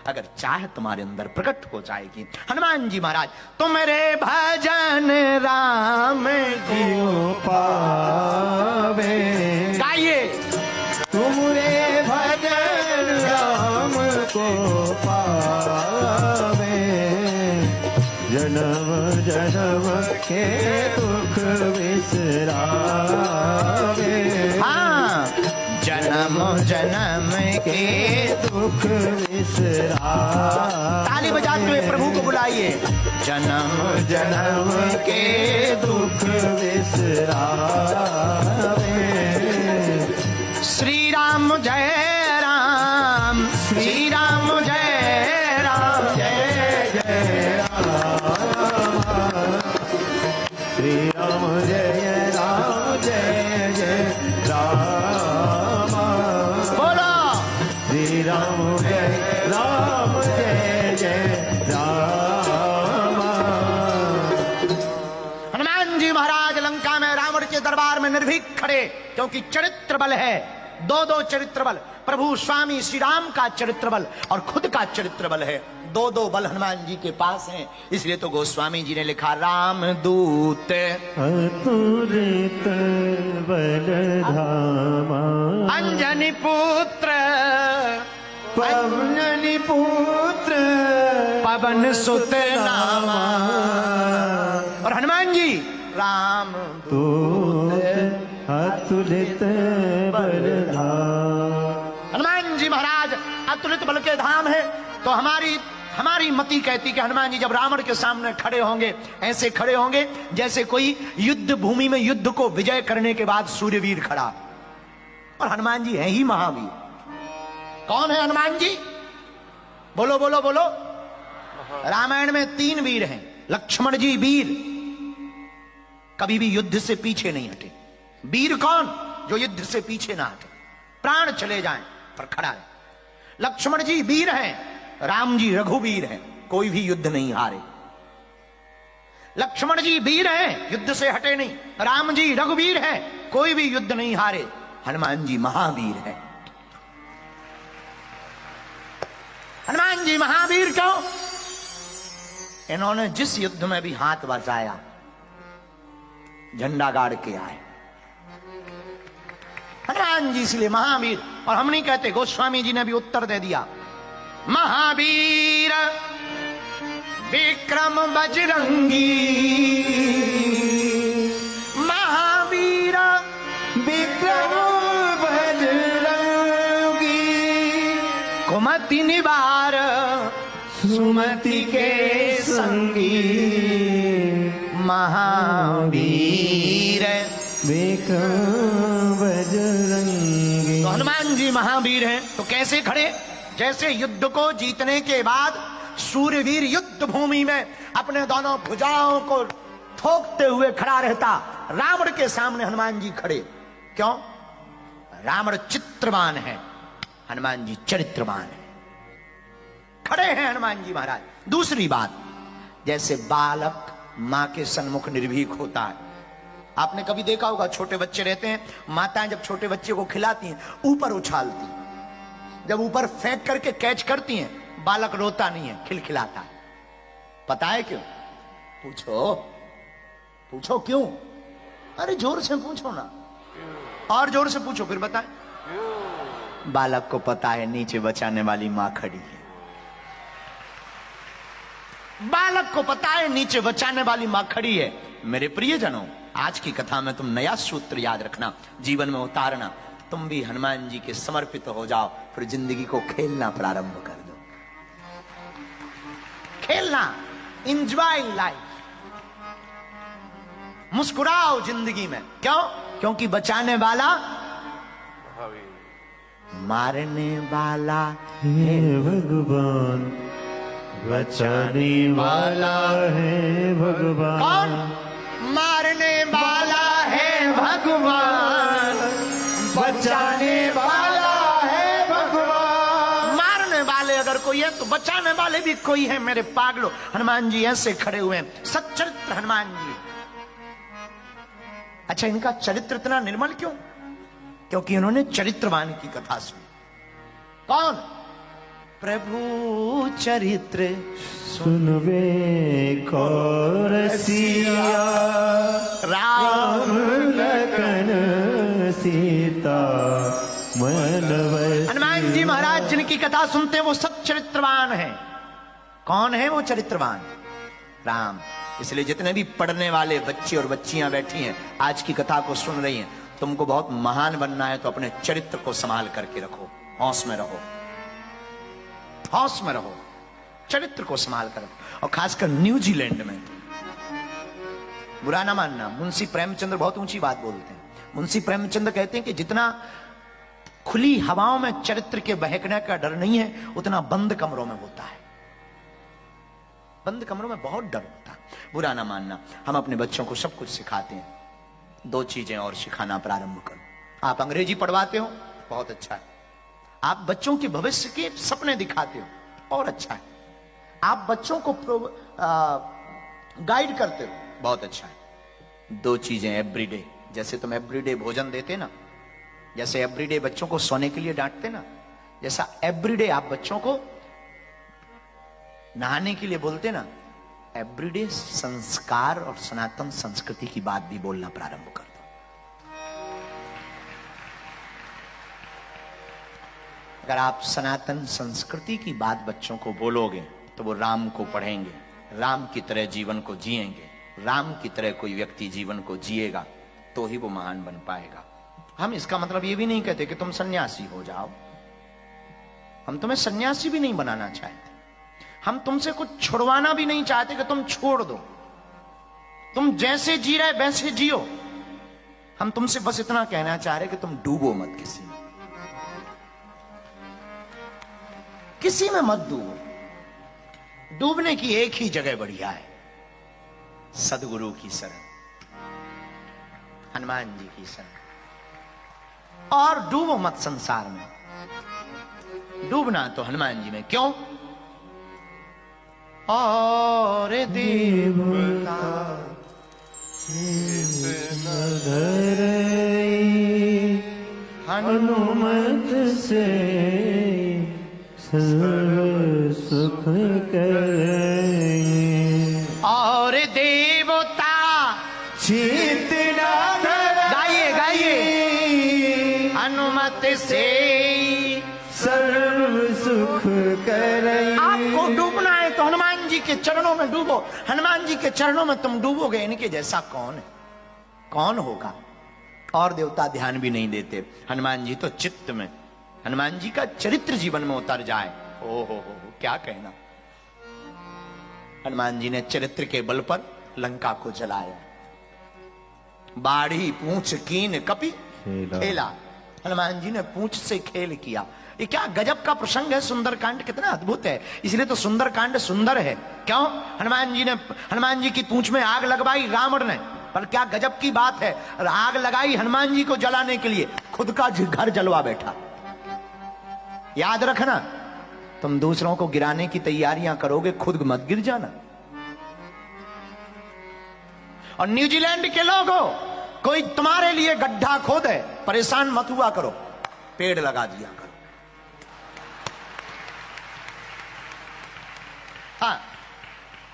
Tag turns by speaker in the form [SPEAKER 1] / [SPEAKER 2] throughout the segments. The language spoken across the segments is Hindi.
[SPEAKER 1] अगर चाह तुम्हारे अंदर प्रकट हो जाएगी। हनुमान जी महाराज तुम्हारे भजन राम जी
[SPEAKER 2] पावे,
[SPEAKER 1] गाइए
[SPEAKER 2] तुमरे भजन राम को पावे, जन्म जन्म के दुख बिसरावे।
[SPEAKER 1] हाँ, जन्म जन्म के
[SPEAKER 2] दुख बिसरावे।
[SPEAKER 1] ताली बजाते हुए प्रभु को बुलाइए। जन्म
[SPEAKER 2] जन्म के दुख बिसरावे।
[SPEAKER 1] श्री राम जय राम, श्री राम जय राम, जय
[SPEAKER 2] जय राम, श्री राम जय राम, जय जय राम।
[SPEAKER 1] बोलो
[SPEAKER 2] श्री राम जय राम, जय जय राम।
[SPEAKER 1] हनुमान जी महाराज लंका में रावण के दरबार में निर्भीक खड़े, क्योंकि चरित्र बल है। दो चरित्र बल, प्रभु स्वामी श्री राम का चरित्र बल और खुद का चरित्र बल है। दो बल हनुमान जी के पास हैं। इसलिए तो गोस्वामी जी ने लिखा राम दूत
[SPEAKER 2] अतुलित बल धामा,
[SPEAKER 1] अंजनी पुत्र
[SPEAKER 2] पवननि पुत्र
[SPEAKER 1] पवन सुत नामा। और हनुमान जी राम
[SPEAKER 2] दूत अतुलित बल धाम।
[SPEAKER 1] हनुमान जी महाराज अतुलित बल के धाम है। तो हमारी मति कहती कि हनुमान जी जब रावण के सामने खड़े होंगे, ऐसे खड़े होंगे जैसे कोई युद्ध भूमि में युद्ध को विजय करने के बाद सूर्यवीर खड़ा। और हनुमान जी हैं ही महावीर। कौन है हनुमान जी? बोलो बोलो बोलो। रामायण में 3 वीर हैं। लक्ष्मण जी वीर, कभी भी युद्ध से पीछे नहीं हटे। वीर कौन? जो युद्ध से पीछे ना हटे, प्राण चले जाएं पर खड़ा है। लक्ष्मण जी वीर हैं, राम जी रघुवीर हैं, कोई भी युद्ध नहीं हारे। लक्ष्मण जी वीर हैं, युद्ध से हटे नहीं। राम जी रघुवीर हैं, कोई भी युद्ध नहीं हारे। हनुमान जी महावीर हैं। हनुमान जी महावीर क्यों? इन्होंने जिस युद्ध में भी हाथ बचाया, झंडा गाड़ के आए। हनुमान जी इसलिए महावीर। और हम नहीं कहते, गोस्वामी जी ने भी उत्तर दे दिया। महावीर विक्रम बजरंगी, महावीर
[SPEAKER 2] विक्रम बजरंगी,
[SPEAKER 1] कुमति निवार
[SPEAKER 2] सुमति के संगी।
[SPEAKER 1] महावीर
[SPEAKER 2] विक्रम बजरंगी।
[SPEAKER 1] तो हनुमान जी महावीर हैं। तो कैसे खड़े? जैसे युद्ध को जीतने के बाद सूर्यवीर युद्ध भूमि में अपने दोनों भुजाओं को ठोकते हुए खड़ा रहता, रावण के सामने हनुमान जी खड़े। क्यों? रावण चित्रवान है, हनुमान जी चरित्रवान है। खड़े हैं हनुमान जी महाराज। दूसरी बात, जैसे बालक मां के सन्मुख निर्भीक होता है। आपने कभी देखा होगा, छोटे बच्चे रहते हैं, माताएं जब छोटे बच्चे को खिलाती हैं ऊपर उछालती, जब ऊपर फेंक करके कैच करती हैं, बालक रोता नहीं है, खिलखिलाता है। पता है क्यों? पूछो पूछो क्यों? अरे जोर से पूछो ना, और जोर से पूछो फिर बताएं। बालक को पता है नीचे बचाने वाली मां खड़ी है। बालक को पता है नीचे बचाने वाली मां खड़ी है। मेरे प्रियजनों, आज की कथा में तुम नया सूत्र याद रखना, जीवन में उतारना। तुम भी हनुमान जी के समर्पित हो जाओ, फिर जिंदगी को खेलना प्रारंभ कर दो। खेलना, एंजॉय लाइफ, मुस्कुराओ जिंदगी में। क्यों? क्योंकि बचाने वाला मारने वाला
[SPEAKER 2] हे भगवान, बचाने वाला है भगवान।
[SPEAKER 1] कौन? मारने वाला है भगवान,
[SPEAKER 2] बचाने वाला है भगवान।
[SPEAKER 1] मारने वाले अगर कोई है तो बचाने वाले भी कोई है। मेरे पागलों, हनुमान जी ऐसे खड़े हुए हैं, सच्चरित्र हनुमान जी। अच्छा, इनका चरित्र इतना निर्मल क्यों? क्योंकि उन्होंने चरित्रवान की कथा सुनी। कौन? प्रभु चरित्र
[SPEAKER 2] सुनवे को रसिया,
[SPEAKER 1] राम
[SPEAKER 2] लखन सीता मन बसिया।
[SPEAKER 1] हनुमान जी महाराज जिनकी कथा सुनते हैं वो सब चरित्रवान है। कौन है वो चरित्रवान? राम। इसलिए जितने भी पढ़ने वाले बच्चे और बच्चियां बैठी हैं, आज की कथा को सुन रही हैं, तुमको बहुत महान बनना है तो अपने चरित्र को संभाल करके रखो, होश में रहो, होश में रहो, चरित्र को संभाल कर रखो। और खासकर न्यूजीलैंड में, बुरा ना मानना, मुंशी प्रेमचंद्र बहुत ऊंची बात बोलते हैं। मुंशी प्रेमचंद्र कहते हैं कि जितना खुली हवाओं में चरित्र के बहकने का डर नहीं है, उतना बंद कमरों में होता है। बंद कमरों में बहुत डर होता है। बुरा ना मानना, हम अपने बच्चों को सब कुछ सिखाते हैं। 2 चीजें और सिखाना प्रारंभ करो। आप अंग्रेजी पढ़वाते हो, बहुत अच्छा है। आप बच्चों के भविष्य के सपने दिखाते हो, और अच्छा है। आप बच्चों को गाइड करते हो, बहुत अच्छा है। 2 चीजें एवरीडे, जैसे तुम एवरीडे भोजन देते ना, जैसे एवरीडे बच्चों को सोने के लिए डांटते ना, जैसा एवरीडे आप बच्चों को नहाने के लिए बोलते ना, एवरीडे संस्कार और सनातन संस्कृति की बात भी बोलना प्रारंभ कर दो। अगर आप सनातन संस्कृति की बात बच्चों को बोलोगे तो वो राम को पढ़ेंगे, राम की तरह जीवन को जिएंगे, राम की तरह कोई व्यक्ति जीवन को जिएगा तो ही वो महान बन पाएगा। हम इसका मतलब ये भी नहीं कहते कि तुम सन्यासी हो जाओ, हम तुम्हें सन्यासी भी नहीं बनाना चाहते। हम तुमसे कुछ छुड़वाना भी नहीं चाहते कि तुम छोड़ दो, तुम जैसे जी रहे वैसे जियो। हम तुमसे बस इतना कहना चाह रहे कि तुम डूबो मत किसी में, किसी में मत डूबो। डूबने की एक ही जगह बढ़िया है, सदगुरु की शरण, हनुमान जी की शरण। और डूबो मत संसार में, डूबना तो हनुमान जी में। क्यों? और देवता
[SPEAKER 2] हनुमत से सर्व सुख करे,
[SPEAKER 1] और देवता
[SPEAKER 2] चित न धरे।
[SPEAKER 1] गाइए गाइए, हनुमत से
[SPEAKER 2] सर्व सुख करे।
[SPEAKER 1] आपको डूबना है तो हनुमान जी के चरणों में डूबो। हनुमान जी के चरणों में तुम डूबोगे, इनके जैसा कौन है, कौन होगा? और देवता ध्यान भी नहीं देते, हनुमान जी तो चित्त में, हनुमान जी का चरित्र जीवन में उतर जाए, ओ हो क्या कहना। हनुमान जी ने चरित्र के बल पर लंका को जलाया। बाढ़ी पूंछ कीन कपि खेला, हनुमान जी ने पूंछ से खेल किया। ये क्या गजब का प्रसंग है, सुंदरकांड कितना अद्भुत है। इसलिए तो सुंदरकांड सुंदर है। क्यों? हनुमान जी की पूंछ में आग लगवाई रावण ने, पर क्या गजब की बात है, आग लगाई हनुमान जी को जलाने के लिए, खुद का घर जलवा बैठा। याद रखना, तुम दूसरों को गिराने की तैयारियां करोगे, खुद मत गिर जाना। और न्यूजीलैंड के लोगों, कोई तुम्हारे लिए गड्ढा खोदे, परेशान मत हुआ करो, पेड़ लगा दिया करो। हाँ,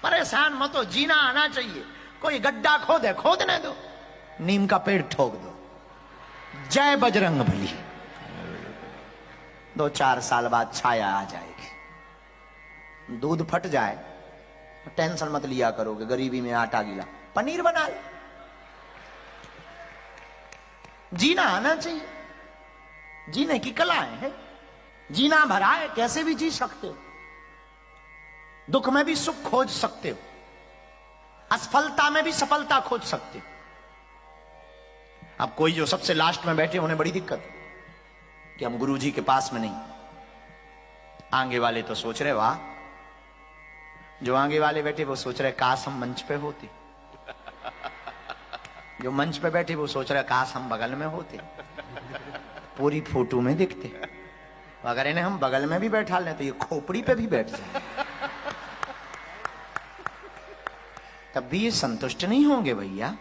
[SPEAKER 1] परेशान मत हो, जीना आना चाहिए। कोई गड्ढा खोदे, खोदने दो, नीम का पेड़ ठोक दो। जय बजरंग बली। 2-4 साल बाद छाया आ जाएगी। दूध फट जाए, टेंशन मत लिया करोगे, गरीबी में आटा गीला, पनीर बना लो। जीना आना चाहिए, जीने की कलाएं हैं। जीना भरा है, कैसे भी जी सकते हो। दुख में भी सुख खोज सकते हो, असफलता में भी सफलता खोज सकते हो। अब कोई जो सबसे लास्ट में बैठे, उन्हें बड़ी दिक्कत कि हम गुरु जी के पास में नहीं। आगे वाले तो सोच रहे, वाह, जो आगे वाले बैठे वो सोच रहे काश हम मंच पे होते, जो मंच पे बैठे वो सोच रहे काश हम बगल में होते, पूरी फोटो में दिखते। अगर इन्हें हम बगल में भी बैठा लें तो ये खोपड़ी पे भी बैठ जाए, तब भी ये संतुष्ट नहीं होंगे भैया।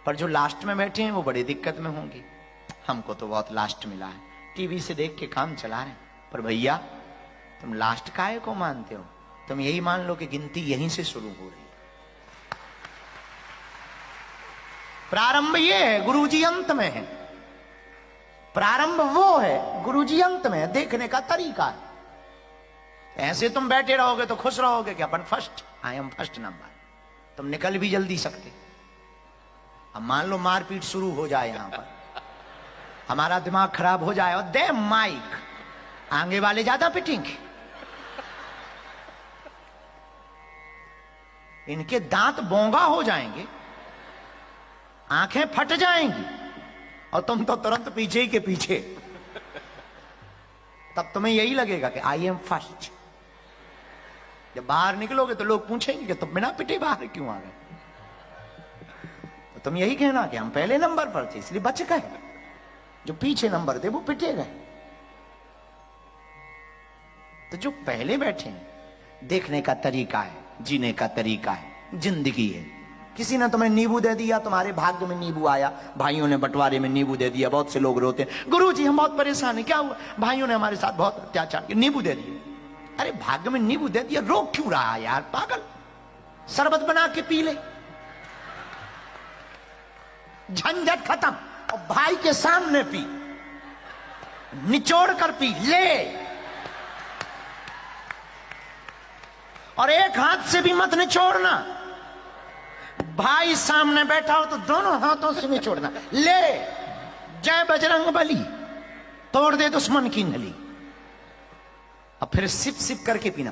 [SPEAKER 1] पर जो लास्ट में बैठे हैं वो बड़ी दिक्कत में होंगे। हमको तो बहुत लास्ट मिला है, टीवी से देख के काम चला रहे हैं। पर भैया तुम लास्ट काहे को मानते हो? तुम यही मान लो कि गिनती यहीं से शुरू हो रही है। प्रारंभ ये है, गुरुजी अंत में है। प्रारंभ वो है, गुरुजी अंत में है। देखने का तरीका है। ऐसे तुम बैठे रहोगे तो खुश रहोगे कि अपन first, I am first number. तुम निकल भी जल्दी सकते। अब मान लो मारपीट शुरू हो जाए यहां पर, हमारा दिमाग खराब हो जाए और दे माइक, आगे वाले ज्यादा पिटेंगे। इनके दांत बोंगा हो जाएंगे, आंखें फट जाएंगी, और तुम तो तुरंत पीछे ही के पीछे। तब तुम्हें यही लगेगा कि आई एम फर्स्ट। जब बाहर निकलोगे तो लोग पूछेंगे कि तुम बिना पिटे बाहर क्यों आ गए? तो तुम यही कहना कि हम पहले नंबर पर थे इसलिए बच गए, जो पीछे नंबर थे वो पिटे गए। तो जो पहले बैठे हैं, देखने का तरीका है, जीने का तरीका है, जिंदगी है। किसी ने तुम्हें नींबू दे दिया, तुम्हारे भाग्य में नींबू आया, भाइयों ने बंटवारे में नींबू दे दिया। बहुत से लोग रोते हैं, गुरुजी हम बहुत परेशान हैं, क्या हुआ? भाइयों ने हमारे साथ बहुत अत्याचार किया, नींबू दे दिए। अरे भाग्य में नींबू दे दिया, रो क्यों रहा यार पागल? शरबत बना के पी ले, झंझट खत्म। और भाई के सामने पी, निचोड़ कर पी ले, और एक हाथ से भी मत निचोड़ना। भाई सामने बैठा हो तो दोनों हाथों से निचोड़ना। ले, जय बजरंग बली, तोड़ दे दुश्मन की नली। अब फिर सिप सिप करके पीना।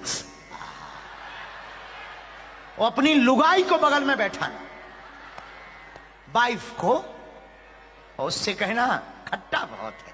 [SPEAKER 1] और अपनी लुगाई को बगल में बैठाना, वाइफ को, और उससे कहना खट्टा बहुत है,